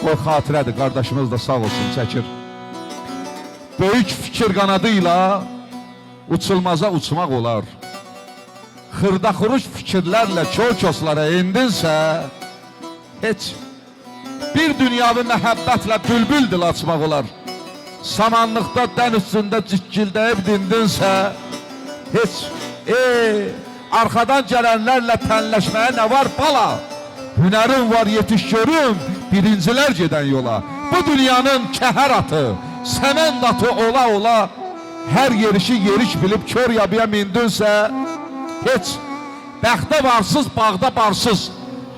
Qoy xatirədir, qardaşımız da sağ olsun, çəkir. Böyük fikir qanadıyla uçulmaza uçmaq olar. Xırda-xuruş fikirlərlə kör-koslara endinsə, heç bir dünyavi məhəbbətlə bülbül dil açmaq olar. Samanlıqda dən üstündə cikkildəyib dindinsə, heç arxadan gələnlərlə tənləşməyə nə var bala? Hünərin var yetiş görüm, birincilər gedən yola. Bu dünyanın kəhər atı, səmənd atı ola-ola, hər yerişi yeriş bilib kör yabıya mindinsə, heç bəxtə varsız, bağda barsız,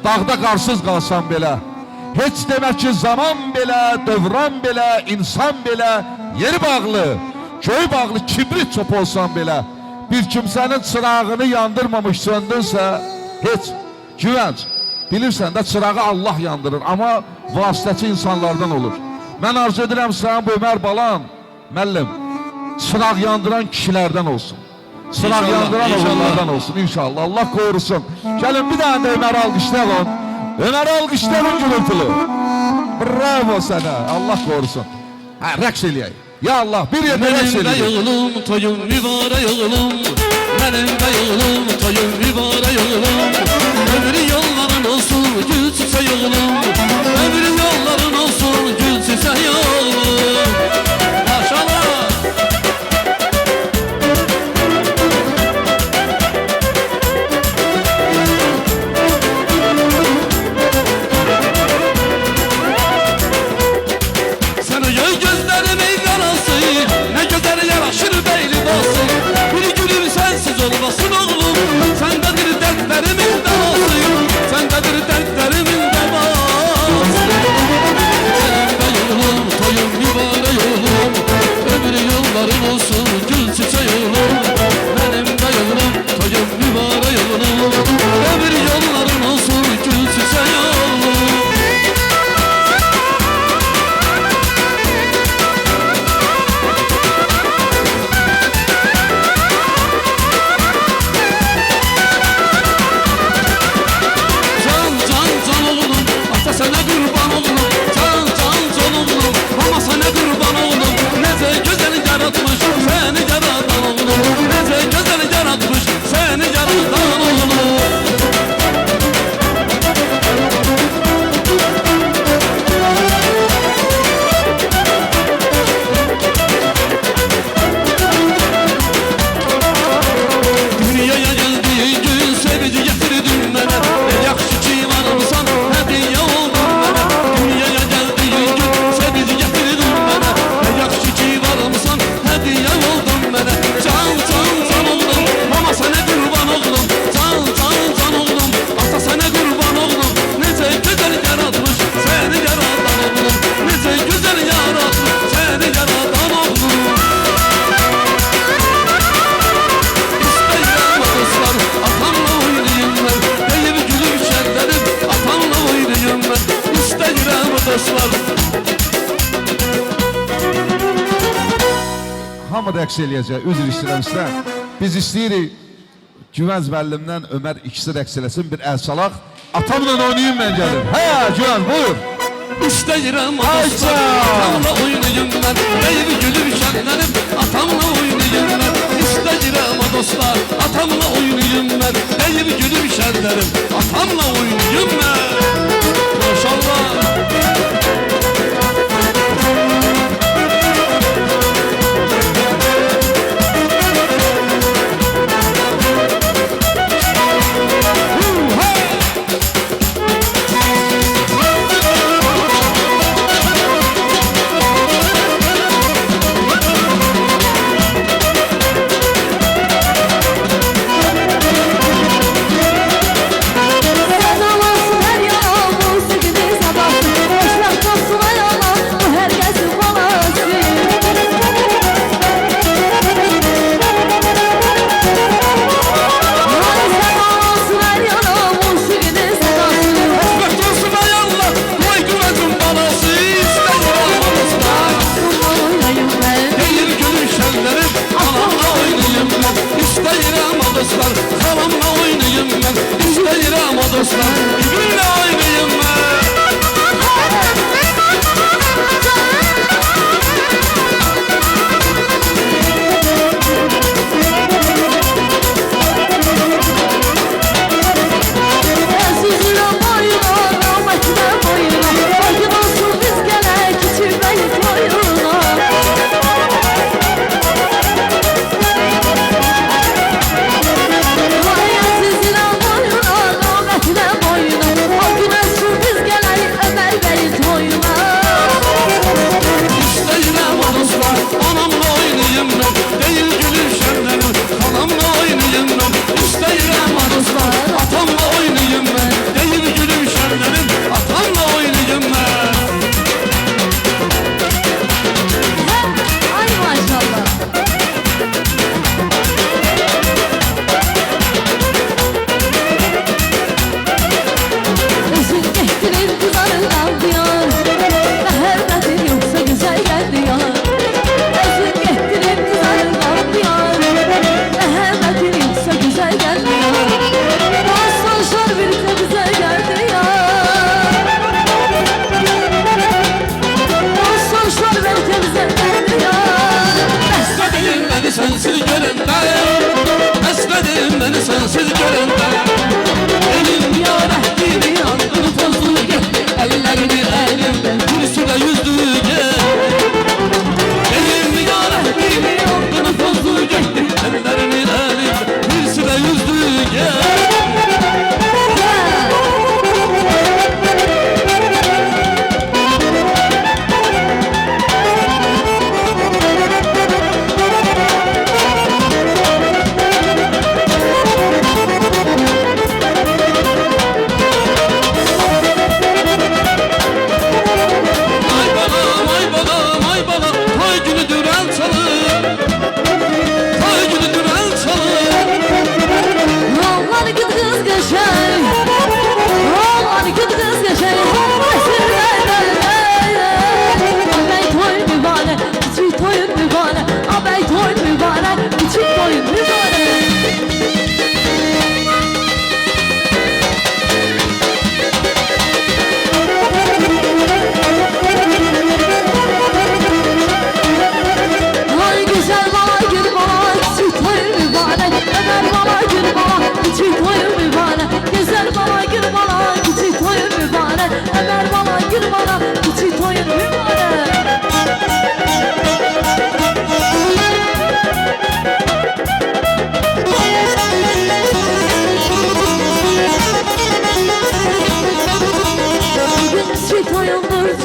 dağda qarsız qalsan belə. Heç demək ki zaman belə, dövran belə, insan belə, yeri bağlı, göy bağlı, kibrit çöp olsan belə, bir kimsənin çırağını yandırmamış söndünsə, heç güvənc, bilirsən də çırağı Allah yandırır, amma vasitəçi insanlardan olur. Mən arzu edirəm sən bu Ömər balan, məllim, çıraq yandıran kişilərdən olsun. Çıraq yandıran oğullardan olsun inşallah, Allah qorusun. Gəlin bir dənə də Ömər alqışlayalım. Ömer alqışlayalım gürültülü. Bravo sənə, Allah qorusun. Rəqs eləyək. Ya Allah, bir yerdə rəqs eləyək. Mənim də yolum, toyum mübarək yolum. Mənim də yolum, toyum mübarək yolum. Ömrü yolların olsun, gül çiçək yolum. Ömrü yolların olsun, gül çiçək yolum. Maşallah. Olmasın oğlum, sendedir dertlerimin devası, sendedir dertlerimin devası. Benim de yolum, toyum mübarek yolum, ömrü yolların olsun, gül çiçek yolum. Benim de yolum, toyum mübarek yolum, ömrü yolların olsun, gül çiçek yolum. Sana kurban oğlum, can oğlum, ama sana kurban oğlum. Nece güzel yaratmış seni yaratan oğlum, nece güzel yaratmış seni yaratan oğlum. Dünyaya geldiğin gün sevici getirdin bana, yakşı ki varımsan hediye ol. Hamı rəqs eləyəcək, üzr istəyirəm sizdən. Biz istəyirik Güvənc müəllimdən Ömər ikisi rəqs eləsin, bir əl salaq. Atamla oynayayım mən gəlir. Hə, Güvənc, buyur. İstəyirəm dostlar, atamla oynayayım mən, deyib gülüb şənlənib, atamla oynayayım mən. İstəyirəm dostlar, atamla oynayayım mən, deyib gülüb şənlənib, atamla oynayayım mən. Maşallah. Sana olsun her yağmur, sıkıntı sabah.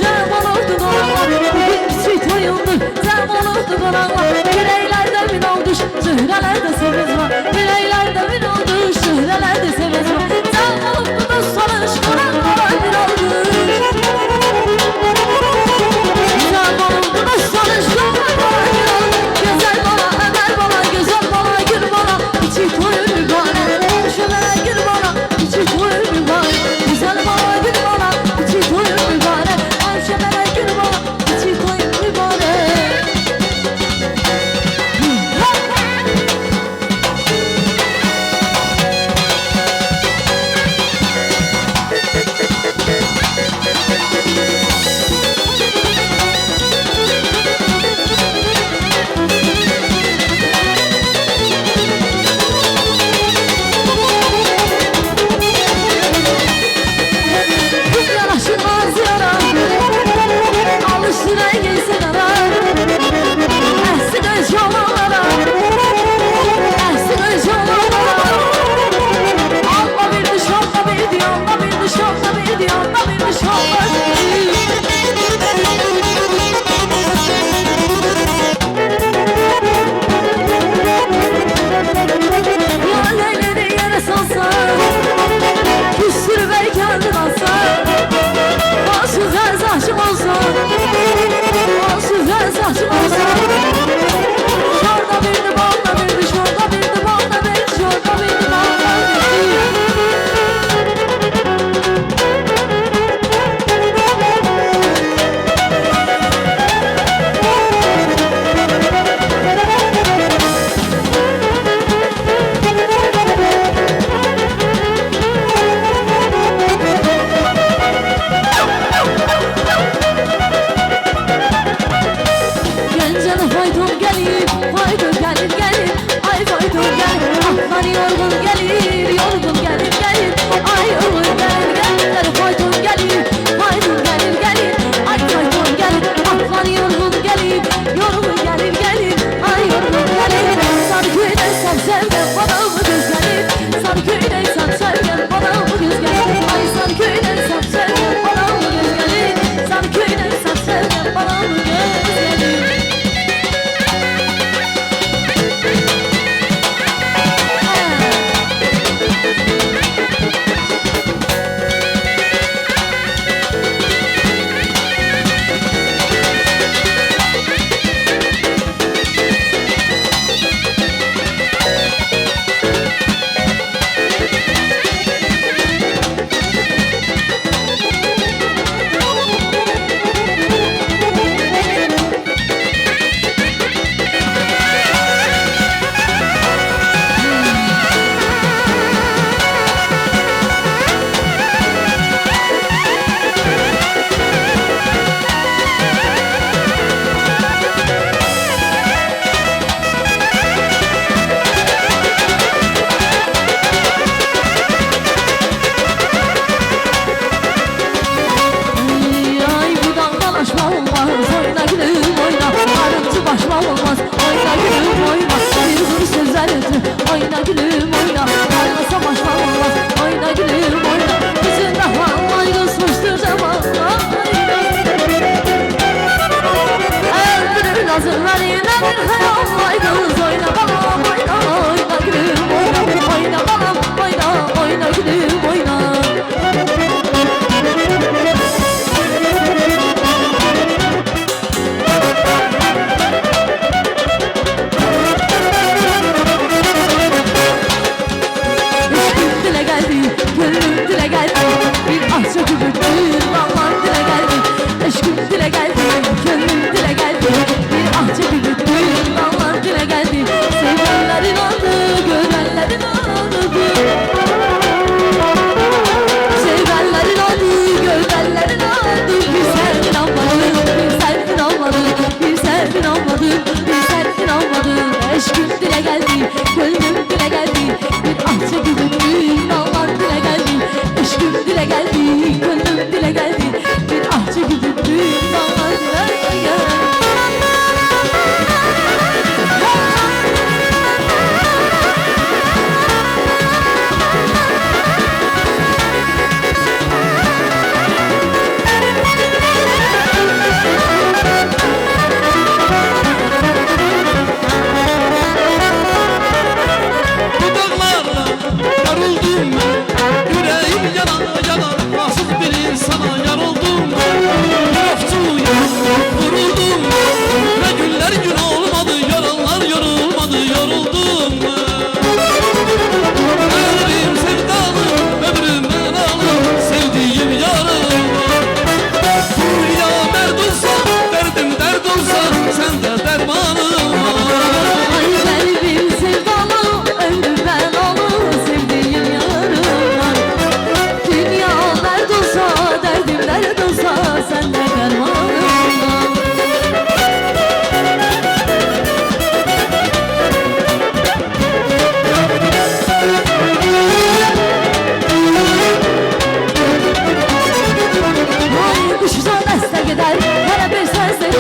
cəm olurdu qonaqlar Bugün kiçik toyundur, cəm olurdu qonaqlar Yüreklerde min olduş, zührelerde seviz var Yüreklerde min olduş, zührelerde seviz var Cəm olurdu dostlarış, qonaqlara bir olduş Cəm olurdu dostlarış, qonaqlara bir olduş Gözəl bala, əməl bala, gözəl bala, gül bala Kiçik toyun mübarək, şöbələ gül bala Kiçik toyun mübarək, güzel bala, gül bala Kiçik toyun mübarək, şöbələ gül bala Kiçik toyun mübarək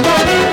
Baba